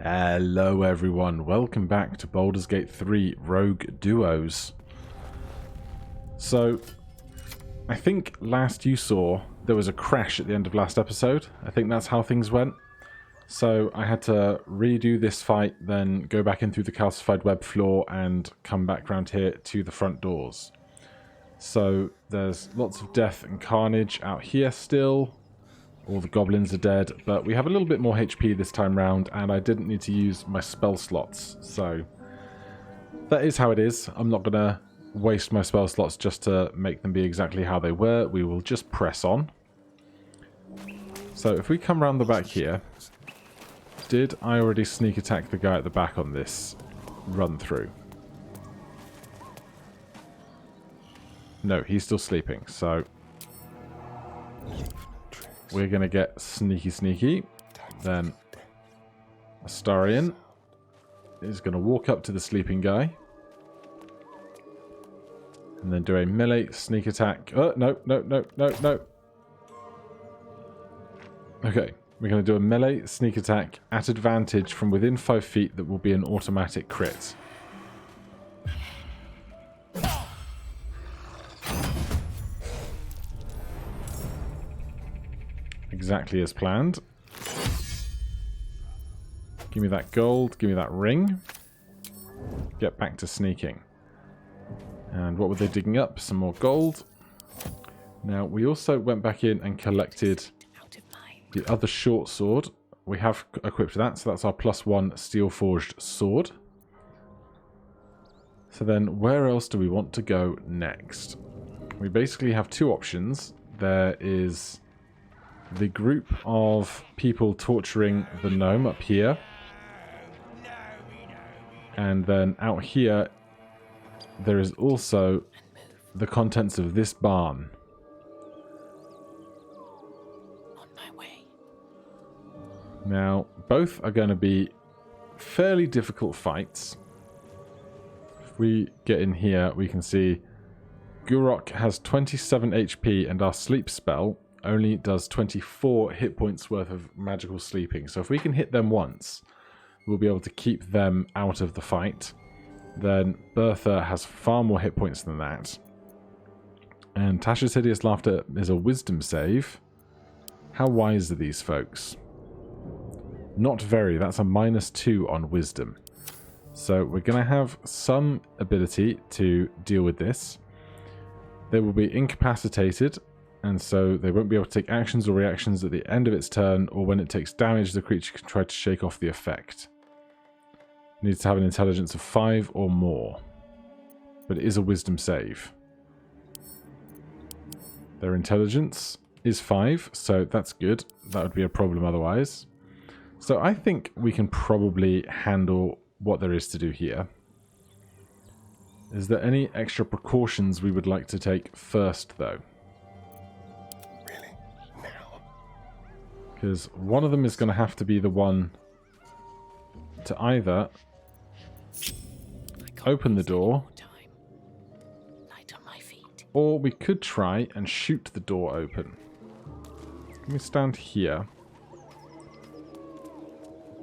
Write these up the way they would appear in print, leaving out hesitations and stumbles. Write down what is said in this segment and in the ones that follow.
Hello everyone, welcome back to Baldur's Gate 3 Rogue Duos. So, I think last you saw there was a crash at the end of last episode. I think that's how things went. So I had to redo this fight, then go back in through the calcified web floor and come back around here to the front doors. So there's lots of death and carnage out here still. All the goblins are dead, but we have a little bit more HP this time round, and I didn't need to use my spell slots, so that is how it is. I'm not going to waste my spell slots just to make them be exactly how they were. We will just press on. So if we come around the back here, did I already sneak attack the guy at the back on this run through? No, he's still sleeping, so we're going to get sneaky. Then Astarion is going to walk up to the sleeping guy. And then do a melee sneak attack. Oh, no. Okay, we're going to do a melee sneak attack at advantage from within 5 feet that will be an automatic crit. Exactly as planned. Give me that gold, give me that ring. Get back to sneaking. And what were they digging up? Some more gold. Now, we also went back in and collected the other short sword. We have equipped that, so that's our +1 steel forged sword. So then, where else do we want to go next? We basically have two options. There is the group of people torturing the gnome up here. And then out here, there is also the contents of this barn. On my way. Now, both are going to be fairly difficult fights. If we get in here, we can see Gurok has 27 HP and our sleep spell only does 24 hit points worth of magical sleeping. So if we can hit them once, we'll be able to keep them out of the fight. Then Bertha has far more hit points than that. And Tasha's Hideous Laughter is a wisdom save. How wise are these folks? Not very. That's a -2 on wisdom. So we're going to have some ability to deal with this. They will be incapacitated, and so they won't be able to take actions or reactions at the end of its turn, or when it takes damage, the creature can try to shake off the effect. It needs to have an intelligence of 5 or more. But it is a wisdom save. Their intelligence is 5, so that's good. That would be a problem otherwise. So I think we can probably handle what there is to do here. Is there any extra precautions we would like to take first, though? Because one of them is going to have to be the one to either open the door, or we could try and shoot the door open. Let me stand here.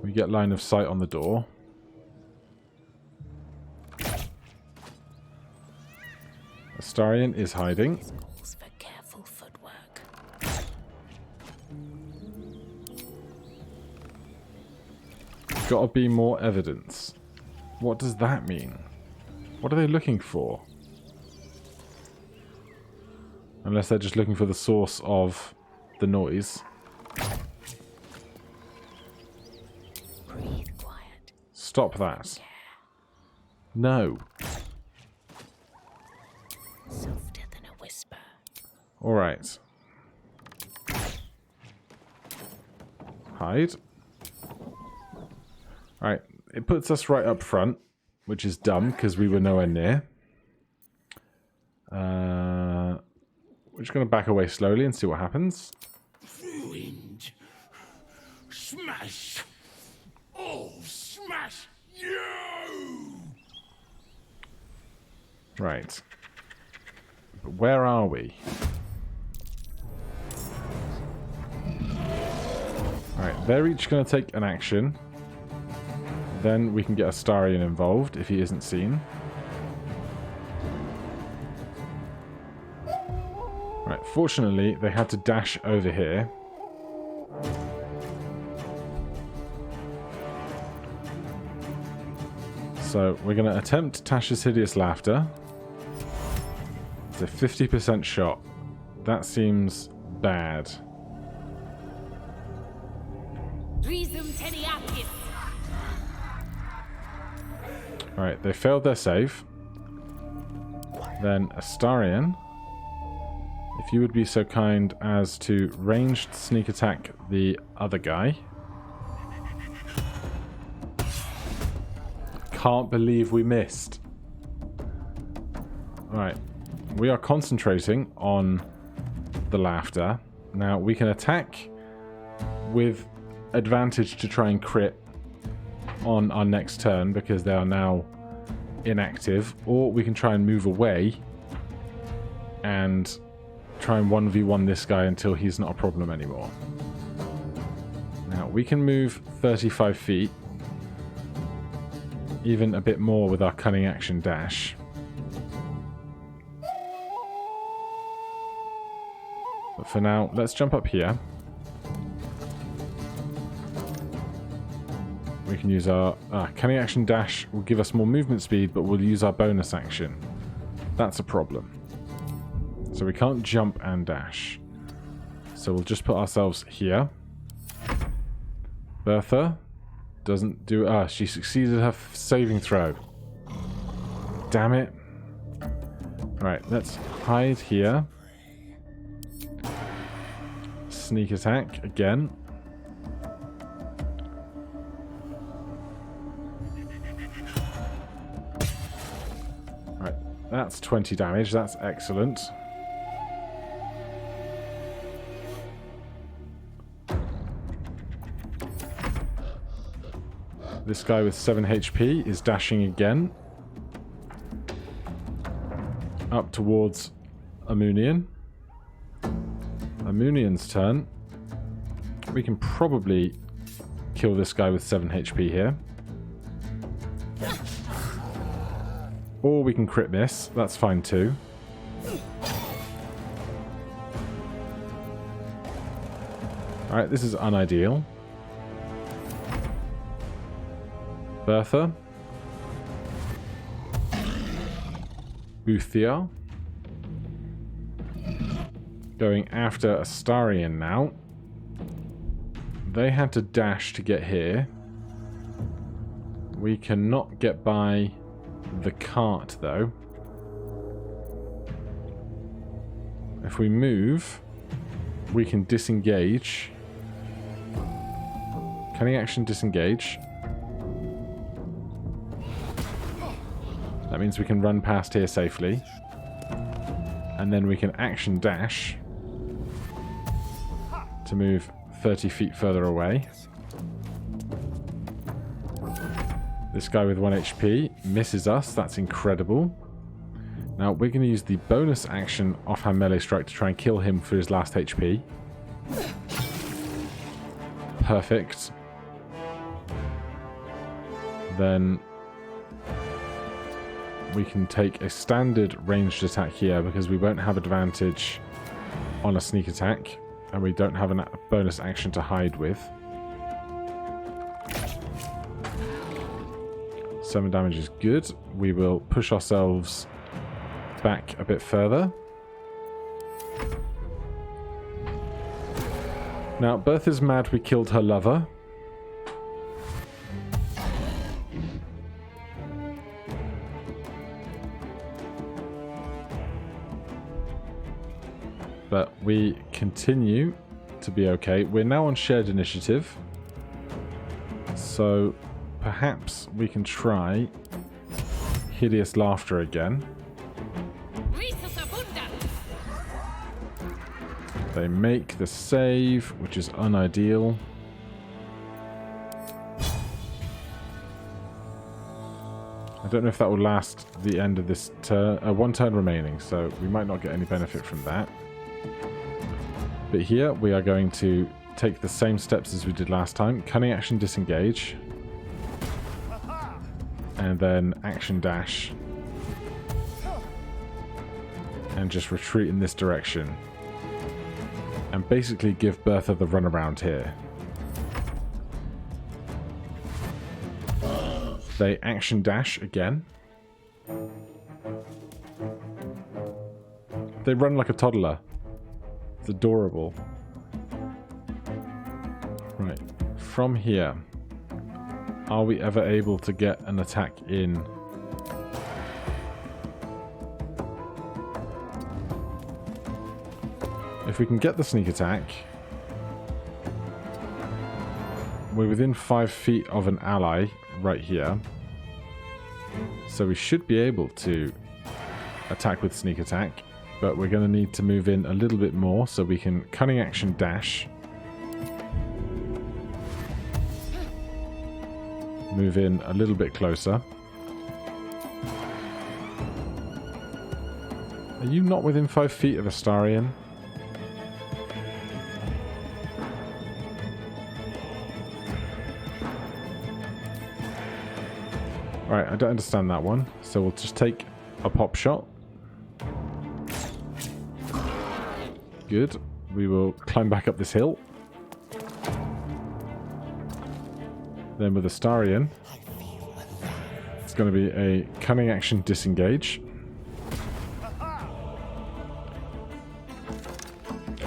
We get line of sight on the door. Astarion is hiding. Gotta be more evidence. What does that mean? What are they looking for? Unless they're just looking for the source of the noise. Breathe quiet. Stop that. No. Softer than a whisper. Alright. Hide. Alright, it puts us right up front, which is dumb because we were nowhere near. We're just going to back away slowly and see what happens. Ruined. Smash. Oh, smash you! Right. But where are we? Alright, they're each going to take an action. Then we can get Astarion involved if he isn't seen. Right, fortunately, they had to dash over here. So we're going to attempt Tasha's Hideous Laughter. It's a 50% shot. That seems bad. Alright, they failed their save. Then Astarion, if you would be so kind as to ranged sneak attack the other guy. Can't believe we missed. Alright, we are concentrating on the laughter. Now we can attack with advantage to try and crit on our next turn because they are now inactive, or we can try and move away and try and 1v1 this guy until he's not a problem anymore. Now we can move 35 feet, even a bit more with our cunning action dash. But for now, let's jump up here. We can use our cunning action dash will give us more movement speed, but we'll use our bonus action. That's a problem. So we can't jump and dash. So we'll just put ourselves here. Bertha doesn't do... she succeeded her saving throw. Damn it. Right, let's hide here. Sneak attack again. Right, that's 20 damage. That's excellent. This guy with 7 HP is dashing again. Up towards Amunian. Amunian's turn. We can probably kill this guy with 7 HP here. Or we can crit miss. That's fine too. Alright, this is unideal. Bertha. Uthia. Going after Astarion now. They had to dash to get here. We cannot get by the cart though. If we move, we can disengage. Cunning action disengage. That means we can run past here safely. And then we can action dash to move 30 feet further away. This guy with 1 HP misses us. That's incredible. Now we're going to use the bonus action offhand melee strike to try and kill him for his last HP. Perfect. Then we can take a standard ranged attack here because we won't have advantage on a sneak attack and we don't have a bonus action to hide with. 7 damage is good. We will push ourselves back a bit further. Now, Bertha's mad we killed her lover. But we continue to be okay. We're now on shared initiative. So perhaps we can try Hideous Laughter again. They make the save, which is unideal. I don't know if that will last the end of this turn. 1 turn remaining, so we might not get any benefit from that. But here we are going to take the same steps as we did last time. Cunning action disengage. and then action dash. And just retreat in this direction. And basically give Bertha the runaround here. They action dash again. They run like a toddler. It's adorable. Right. From here, are we ever able to get an attack in? If we can get the sneak attack, we're within 5 feet of an ally right here. So we should be able to attack with sneak attack, but we're going to need to move in a little bit more so we can cunning action dash. Move in a little bit closer. Are you not within 5 feet of Astarion? Right, I don't understand that one, so we'll just take a pop shot. Good. We will climb back up this hill. Then with Astarion, it's going to be a cunning action disengage.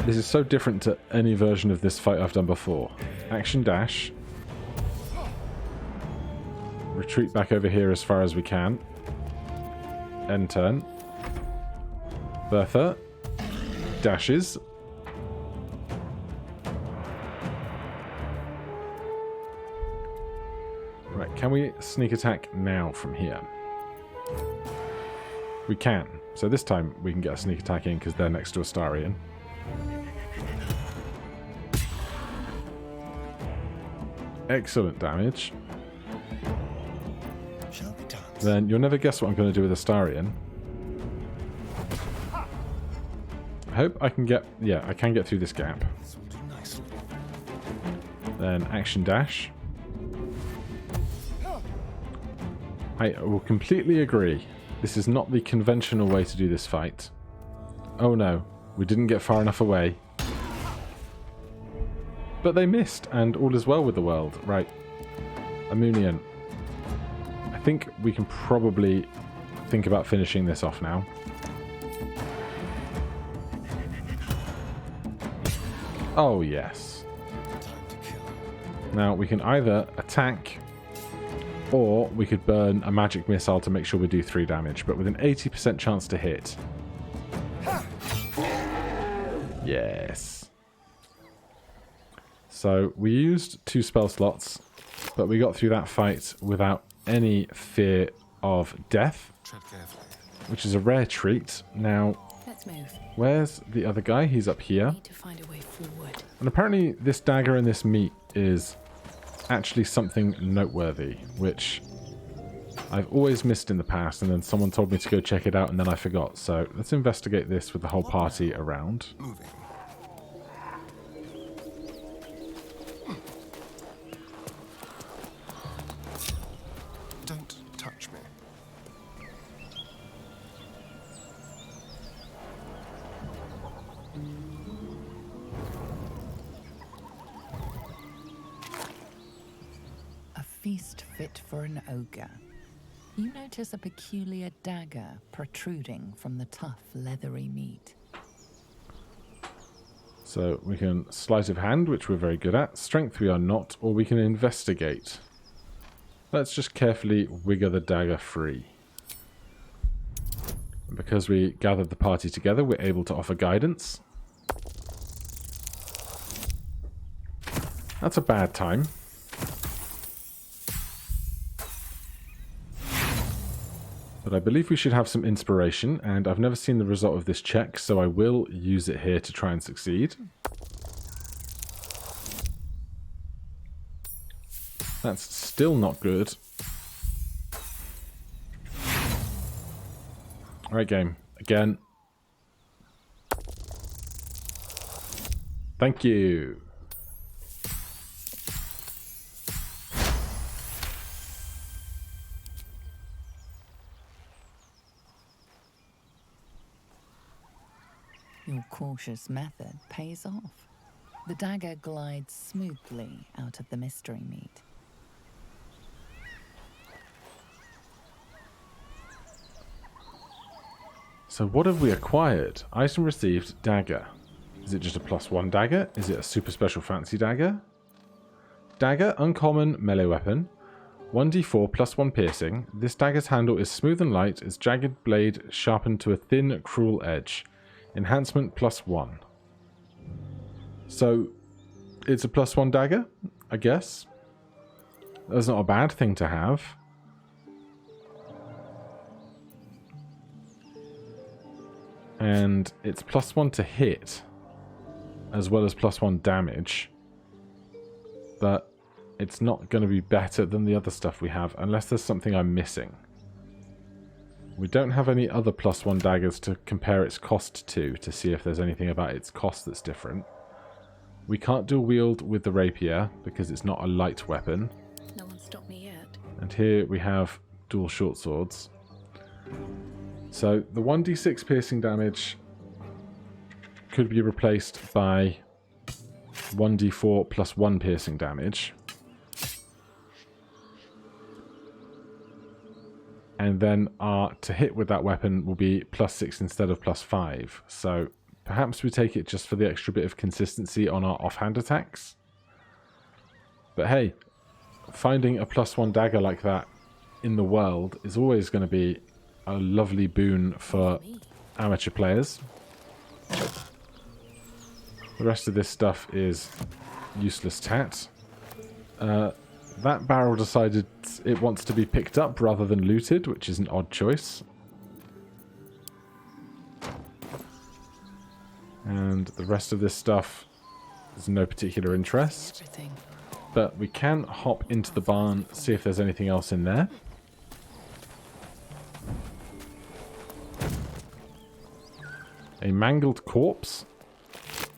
This is so different to any version of this fight I've done before. Action dash. Retreat back over here as far as we can. End turn. Bertha dashes. Right, can we sneak attack now from here? We can. So this time we can get a sneak attack in because they're next to Astarion. Excellent damage. Then you'll never guess what I'm going to do with Astarion. I hope I can get... Yeah, I can get through this gap. Then action dash. I will completely agree. This is not the conventional way to do this fight. Oh no, we didn't get far enough away. But they missed, and all is well with the world. Right. Amunian. I think we can probably think about finishing this off now. Oh, yes. Now, we can either attack, or we could burn a magic missile to make sure we do 3 damage, but with an 80% chance to hit. Yes. So, we used 2 spell slots, but we got through that fight without any fear of death, which is a rare treat. Now, Let's move. Where's the other guy? He's up here. Need to find a way forward. And apparently this dagger and this meat is actually something noteworthy, which I've always missed in the past, and then someone told me to go check it out and then I forgot. So let's investigate this with the whole party around. Moving. Don't touch me. A feast fit for an ogre. You notice a peculiar dagger protruding from the tough, leathery meat. So we can sleight of hand, which we're very good at. Strength we are not, or we can investigate. Let's just carefully wiggle the dagger free. And because we gathered the party together, we're able to offer guidance. That's a bad time. But I believe we should have some inspiration, and I've never seen the result of this check, so I will use it here to try and succeed. That's still not good. Alright, game. Again. Thank you. Your cautious method pays off. The dagger glides smoothly out of the mystery meat. So what have we acquired? Item received, dagger. Is it just a +1 dagger? Is it a super special fancy dagger? Dagger, uncommon, melee weapon. 1d4 +1 piercing. This dagger's handle is smooth and light, its jagged blade sharpened to a thin, cruel edge. Enhancement +1. So, it's a +1 dagger, I guess. That's not a bad thing to have. And it's +1 to hit, as well as +1 damage. But it's not going to be better than the other stuff we have, unless there's something I'm missing. We don't have any other +1 daggers to compare its cost to see if there's anything about its cost that's different. We can't dual wield with the rapier, because it's not a light weapon. No one stopped me yet. And here we have dual short swords. So the 1d6 piercing damage could be replaced by 1d4 +1 piercing damage. And then our to hit with that weapon will be +6 instead of +5. So perhaps we take it just for the extra bit of consistency on our offhand attacks. But hey, finding a +1 dagger like that in the world is always going to be a lovely boon for amateur players. The rest of this stuff is useless tat. That barrel decided it wants to be picked up rather than looted, which is an odd choice. And the rest of this stuff is no particular interest. Everything. But we can hop into the barn, see if there's anything else in there. A mangled corpse.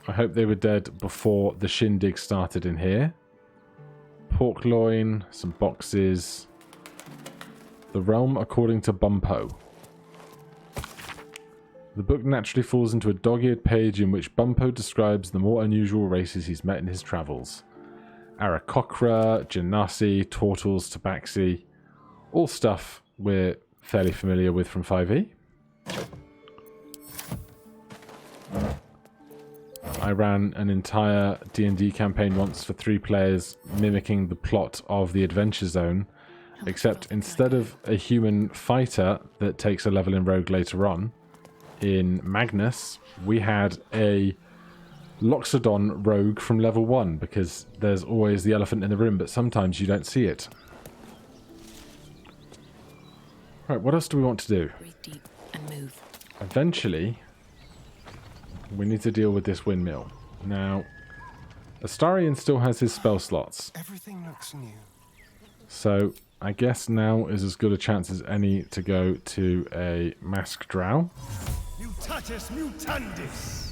I hope they were dead before the shindig started in here. Pork loin, some boxes. The realm according to Bumpo. The book naturally falls into a dog-eared page in which Bumpo describes the more unusual races he's met in his travels. Aarakocra, Genasi, Tortles, Tabaxi. All stuff we're fairly familiar with from 5e. I ran an entire D&D campaign once for 3 players, mimicking the plot of the Adventure Zone, except instead of a human fighter that takes a level in Rogue later on, in Magnus, we had a Loxodon rogue from level 1, because there's always the elephant in the room, but sometimes you don't see it. Right, what else do we want to do? Breathe deep and move. Eventually, we need to deal with this windmill. Now, Astarion still has his spell slots. Everything looks new. So, I guess now is as good a chance as any to go to a Masked Drow. Mutatis mutandis!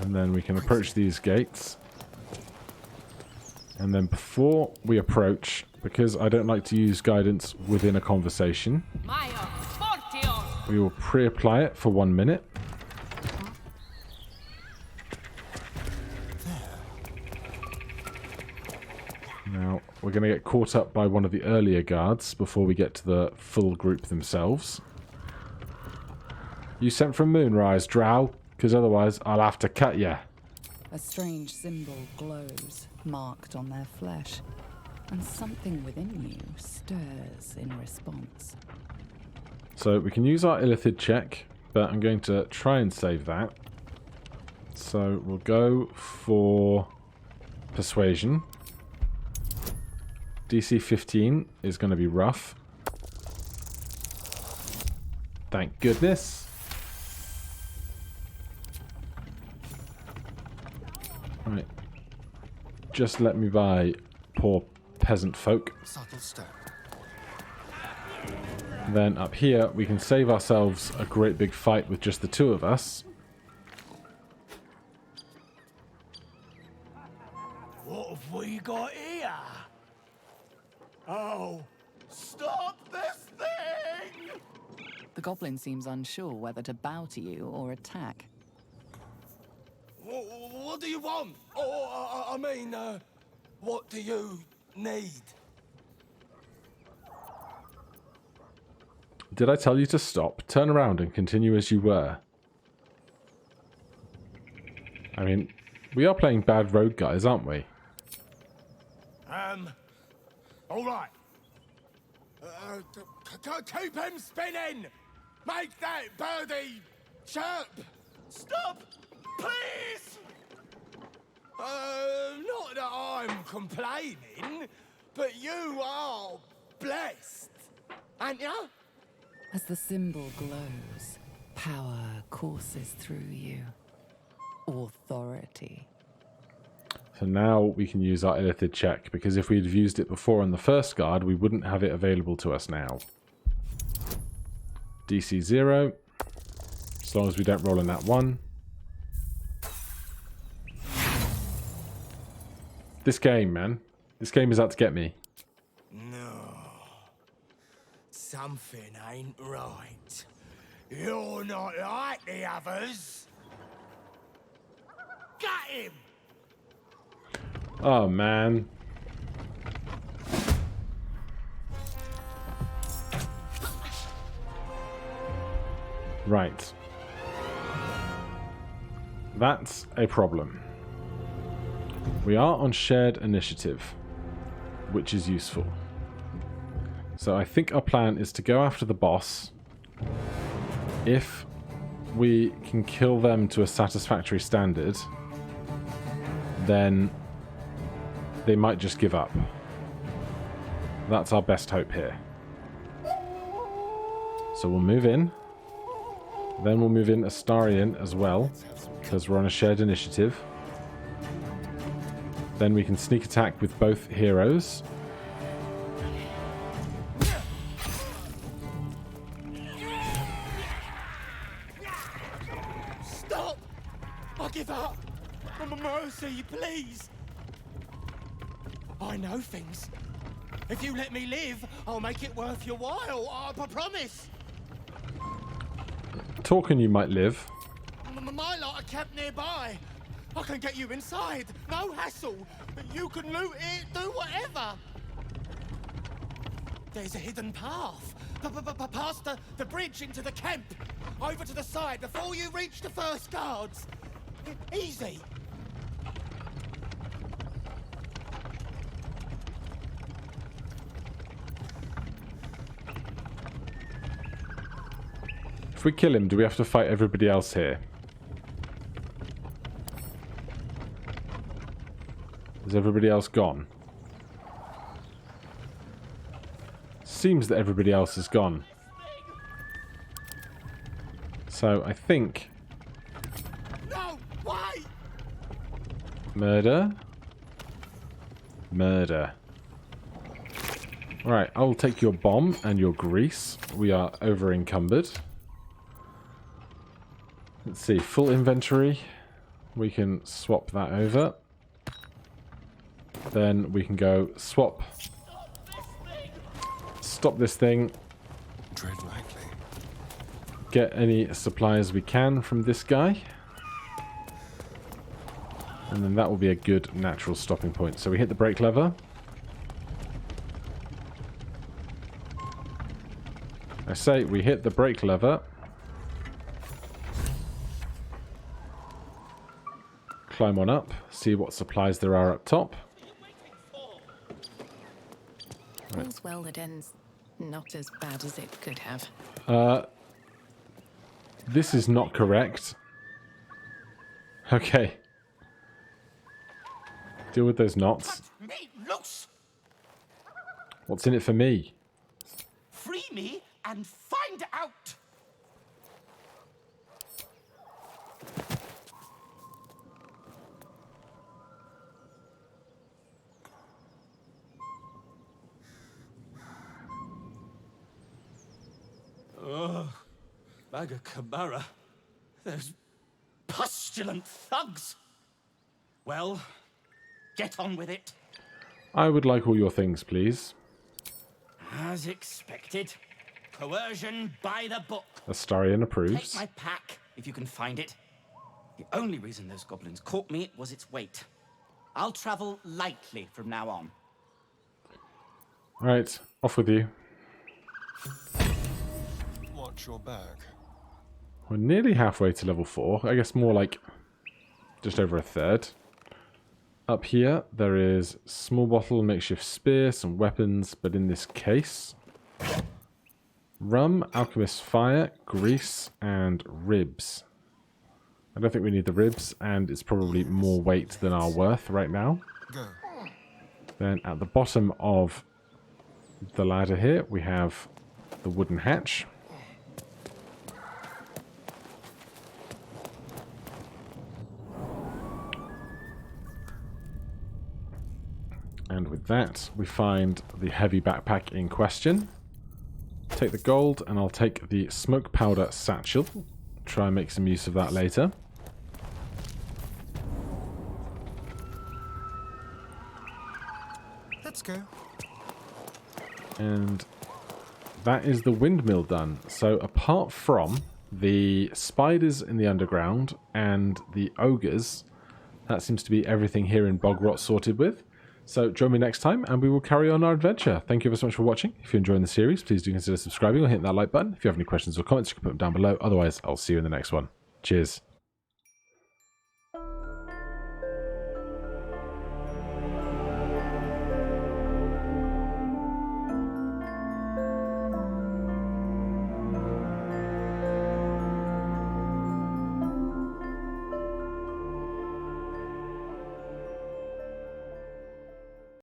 And then we can approach these gates. And then before we approach, because I don't like to use guidance within a conversation, we will pre-apply it for 1 minute. Now, we're going to get caught up by one of the earlier guards before we get to the full group themselves. You sent from Moonrise, Drow, because otherwise I'll have to cut ya. A strange symbol glows, marked on their flesh, and something within you stirs in response. So we can use our Illithid check, but I'm going to try and save that. So we'll go for Persuasion. DC 15 is going to be rough. Thank goodness. Right. Just let me by poor peasant folk. Subtle step. Then up here, we can save ourselves a great big fight with just the 2 of us. What have we got here? Oh, stop this thing! goblin seems unsure whether to bow to you or attack. What do you want? What do you need? Did I tell you to stop? Turn around and continue as you were. I mean, we are playing bad rogue guys, aren't we? All right. Keep him spinning! Make that birdie chirp! Stop! Please! Not that I'm complaining, but you are blessed, aren't you? As the symbol glows, power courses through you. Authority. So now we can use our illithid check, because if we'd have used it before on the first guard, we wouldn't have it available to us now. DC 0, as long as we don't roll in that 1. This game, man. This game is out to get me. No. Something ain't right. You're not like the others. Got him! Oh, man. Right. That's a problem. We are on shared initiative, which is useful. So I think our plan is to go after the boss. If we can kill them to a satisfactory standard, then they might just give up. That's our best hope here. So we'll move in. Then we'll move in Astarion as well, because we're on a shared initiative. Then we can sneak attack with both heroes. Stop! I give up! Mercy, please! I know things. If you let me live, I'll make it worth your while. I promise. Talking you might live. My lot are kept nearby. I can get you inside. No hassle. You can loot it, do whatever. There's a hidden path. Past the bridge into the camp. Over to the side before you reach the first guards. Easy. If we kill him, do we have to fight everybody else here? Is everybody else gone? Seems that everybody else is gone. So I think... No, why? Murder. Murder. Alright, I'll take your bomb and your grease. We are over encumbered. Let's see, full inventory. We can swap that over. Then we can go swap. Stop this thing. Tread lightly. Get any supplies we can from this guy. And then that will be a good natural stopping point. So we hit the brake lever. I say we hit the brake lever. Climb on up, see what supplies there are up top. All's well that ends not as bad as it could have. This is not correct. Okay. Deal with those knots. Cut me loose! What's in it for me? Free me and find out! Ugh. Maga Kamara. Those pustulant thugs. Well, get on with it. I would like all your things, please. As expected. Coercion by the book. Astarion Take approves. my pack, if you can find it. The only reason those goblins caught me was its weight. I'll travel lightly from now on. Alright, off with you. Watch your back. We're nearly halfway to level 4. I guess more like just over a third. Up here, there is small bottle, makeshift spear, some weapons, but in this case, rum, alchemist fire, grease, and ribs. I don't think we need the ribs, and it's probably more weight than our worth right now. Go. Then at the bottom of the ladder here, we have the wooden hatch. And with that, we find the heavy backpack in question. Take the gold, and I'll take the smoke powder satchel. Try and make some use of that later. Let's go. And that is the windmill done. So apart from the spiders in the underground and the ogres, that seems to be everything here in Bogrot sorted with. So join me next time and we will carry on our adventure. Thank you so much for watching. If you're enjoying the series, please do consider subscribing or hitting that like button. If you have any questions or comments, you can put them down below. Otherwise, I'll see you in the next one. Cheers.